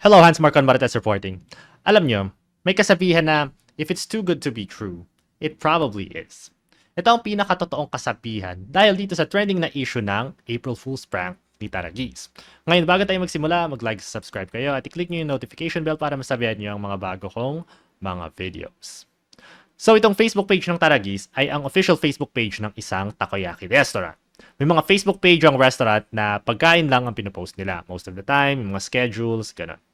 Hello, Hans Marcon Marites reporting. Alam nyo, may kasabihan na, if it's too good to be true, it probably is. Ito ang pinakatotoong kasabihan dahil dito sa trending na issue ng April Fool's Prank ni Tara Geese. Ngayon, bago tayo magsimula, mag-like, subscribe kayo at i-click nyo yung notification bell para masabihan nyo ang mga bago kong mga videos. So, itong Facebook page ng Tara Geese ay ang official Facebook page ng isang takoyaki restaurant. May mga Facebook page ang restaurant na pagkain lang ang pinopost nila. Most of the time, mga schedules, gano'n.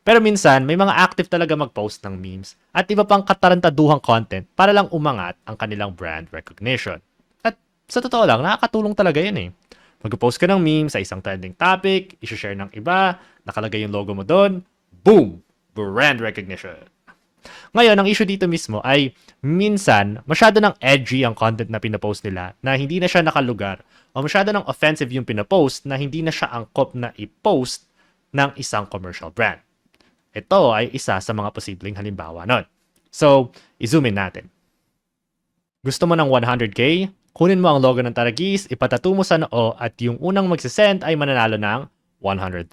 Pero minsan, may mga active talaga mag-post ng memes at iba pang katarantaduhang content para lang umangat ang kanilang brand recognition. At sa totoo lang, nakakatulong talaga yan eh. Mag-post ka ng meme sa isang trending topic, isi-share ng iba, nakalagay yung logo mo doon, boom! Brand recognition. Ngayon, ang issue dito mismo ay minsan, masyado ng edgy ang content na pinapost nila na hindi na siya nakalugar o masyado ng offensive yung pinapost na hindi na siya angkop na i-post ng isang commercial brand. Ito ay isa sa mga posibleng halimbawa nun. So, i-zoom in natin. Gusto mo ng 100k? Kunin mo ang logo ng Tara Geese, ipatato mo sa noo at yung unang magsisend ay mananalo ng 100,000.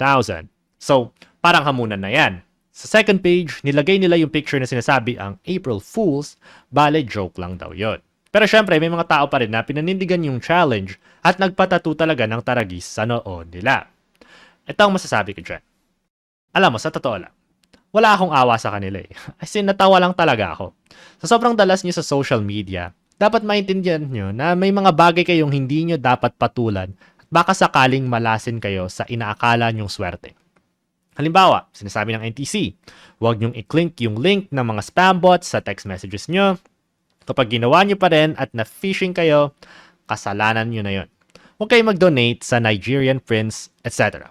So, parang hamunan na yan. Sa second page, nilagay nila yung picture na sinasabi ang April Fools, bale joke lang daw yon. Pero syempre, may mga tao pa rin na pinanindigan yung challenge at nagpatato talaga ng Tara Geese sa noo nila. Ito ang masasabi ko dyan. Alam mo, sa totoo lang, wala akong awa sa kanila eh. As in, natawa lang talaga ako. Sa sobrang dalas nyo sa social media, dapat maintindihan nyo na may mga bagay kayong hindi nyo dapat patulan at baka sakaling malasin kayo sa inaakala nyong swerte. Halimbawa, sinasabi ng NTC, huwag nyong i-click yung link ng mga spam bots sa text messages nyo. Kapag ginawa nyo pa rin at na-phishing kayo, kasalanan nyo na yun. Huwag kayong mag-donate sa Nigerian prince, etc.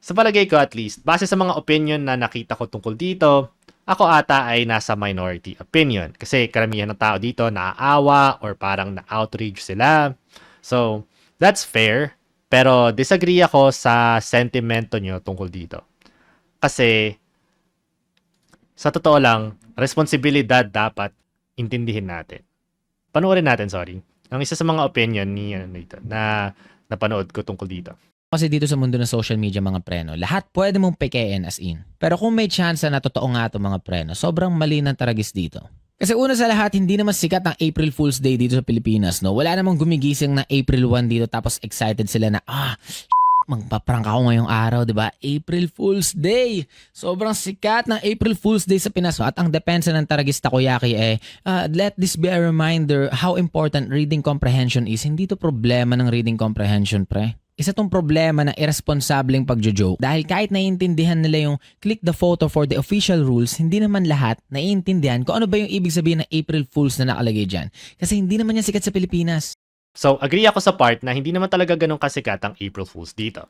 Sa palagay ko at least, base sa mga opinion na nakita ko tungkol dito, ako ata ay nasa minority opinion. Kasi karamihan ng tao dito naaawa or parang na-outrage sila. So, that's fair. Pero disagree ako sa sentimento nyo tungkol dito. Kasi, sa totoo lang, responsibilidad dapat intindihin natin. Panoorin natin, sorry. Ang isa sa mga opinion ni na napanood ko tungkol dito. Kasi dito sa mundo ng social media mga preno, lahat pwede mong pekein as in. Pero kung may chance na totoo nga itong mga preno, sobrang mali ng Tara Geese dito. Kasi una sa lahat, hindi naman sikat ang April Fool's Day dito sa Pilipinas, no? Wala namang gumigising na April 1 dito tapos excited sila na, magpaprank ako ngayong araw, di ba? April Fool's Day! Sobrang sikat ng April Fool's Day sa Pinas. At ang depensa ng Tara Geese Takoyaki let this be a reminder how important reading comprehension is. Hindi to problema ng reading comprehension, pre. Isa tong problema ng irresponsableng pagjo-joke dahil kahit naiintindihan nila yung click the photo for the official rules, hindi naman lahat naiintindihan kung ano ba yung ibig sabihin ng April Fools na nakalagay dyan. Kasi hindi naman yan sikat sa Pilipinas. So, agree ako sa part na hindi naman talaga ganun kasikat ang April Fools dito.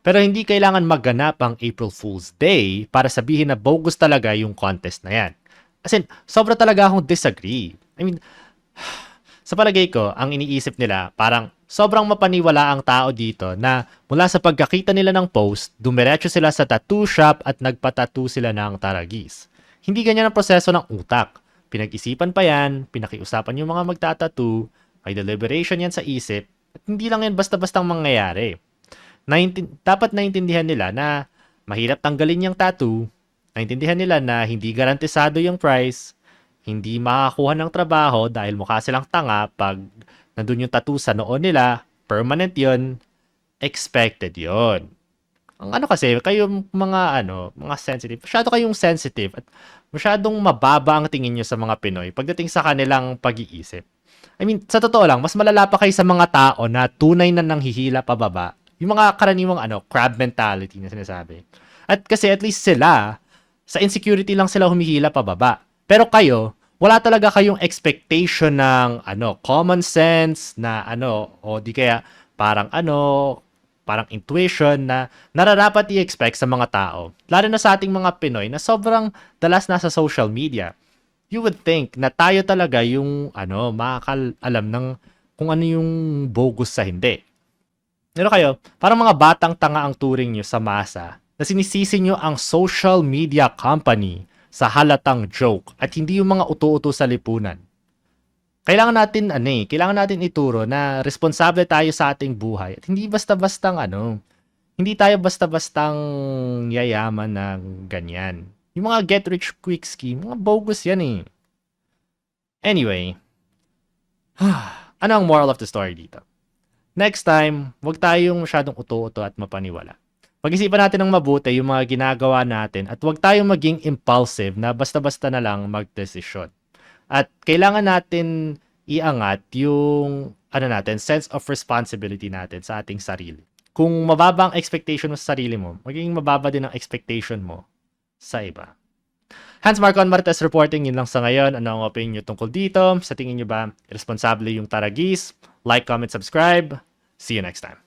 Pero hindi kailangan magganap ang April Fools Day para sabihin na bogus talaga yung contest na yan. As in, sobra talaga akong disagree. I mean, sa palagay ko, ang iniisip nila, parang sobrang mapaniwala ang tao dito na mula sa pagkakita nila ng post, dumiretso sila sa tattoo shop at nagpatattoo sila ng Tara Geese. Hindi ganyan ang proseso ng utak. Pinag-isipan pa yan, pinakiusapan yung mga magtatattoo, may deliberation yan sa isip, at hindi lang yan basta-bastang mangyayari. Dapat naintindihan nila na mahirap tanggalin yung tattoo, naintindihan nila na hindi garantisado yung price, hindi makakuha ng trabaho dahil mukha silang tanga pag nandun yung tattoo sa noo nila, permanent yon, expected yon. Ang ano kasi, kayong mga sensitive, masyado kayong sensitive at masyadong mababa ang tingin nyo sa mga Pinoy pagdating sa kanilang pag-iisip. I mean, sa totoo lang, mas malala pa kayo sa mga tao na tunay na nanghihila pababa. Yung mga karaniwang crab mentality na sinasabi. At kasi at least sila, sa insecurity lang sila humihila pababa. Pero kayo, wala talaga kayong expectation ng common sense na o di kaya parang parang intuition na nararapat i-expect sa mga tao. Lalo na sa ating mga Pinoy na sobrang dalas na sa social media. You would think na tayo talaga yung makakalam ng kung ano yung bogus sa hindi. Pero kayo, parang mga batang tanga ang turing nyo sa masa na sinisisi nyo ang social media company sa halatang joke at hindi yung mga uto-uto sa lipunan. Kailangan natin ituro na responsable tayo sa ating buhay at hindi basta-bastang Hindi tayo basta-bastang yayaman ng ganyan. Yung mga get rich quick scheme, mga bogus yan eh. Anyway, ano ang moral of the story dito? Next time, huwag tayong masyadong uto-uto at mapaniwala. Pag-isipan natin ng mabuti yung mga ginagawa natin at huwag tayong maging impulsive na basta-basta na lang magdesisyon. At kailangan natin iangat yung sense of responsibility natin sa ating sarili. Kung mababa ang expectation mo sa sarili mo, magiging mababa din ang expectation mo sa iba. Hans Marcon Marites reporting, yun lang sa ngayon. Ano ang opinion nyo tungkol dito? Sa tingin nyo ba, irresponsible yung Taragis? Like, comment, subscribe. See you next time.